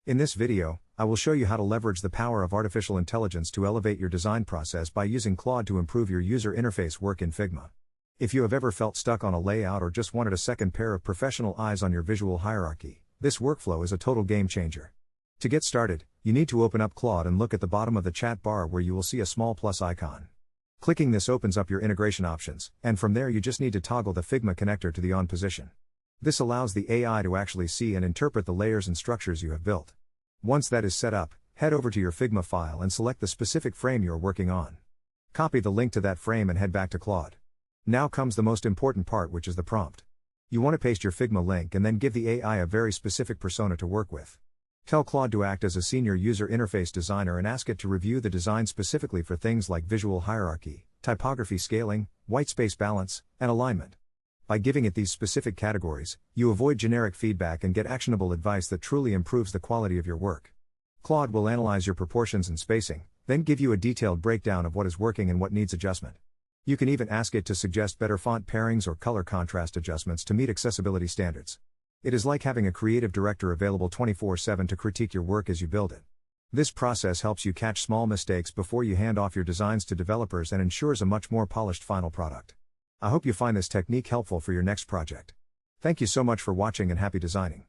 In this video, I will show you how to leverage the power of artificial intelligence to elevate your design process by using Claude to improve your user interface work in Figma. If you have ever felt stuck on a layout or just wanted a second pair of professional eyes on your visual hierarchy, this workflow is a total game changer. To get started, you need to open up Claude and look at the bottom of the chat bar where you will see a small plus icon. Clicking this opens up your integration options, and from there you just need to toggle the Figma connector to the on position. This allows the AI to actually see and interpret the layers and structures you have built. Once that is set up, head over to your Figma file and select the specific frame you are working on. Copy the link to that frame and head back to Claude. Now comes the most important part, which is the prompt. You want to paste your Figma link and then give the AI a very specific persona to work with. Tell Claude to act as a senior user interface designer and ask it to review the design specifically for things like visual hierarchy, typography scaling, whitespace balance, and alignment. By giving it these specific categories, you avoid generic feedback and get actionable advice that truly improves the quality of your work. Claude will analyze your proportions and spacing, then give you a detailed breakdown of what is working and what needs adjustment. You can even ask it to suggest better font pairings or color contrast adjustments to meet accessibility standards. It is like having a creative director available 24/7 to critique your work as you build it. This process helps you catch small mistakes before you hand off your designs to developers and ensures a much more polished final product. I hope you find this technique helpful for your next project. Thank you so much for watching and happy designing.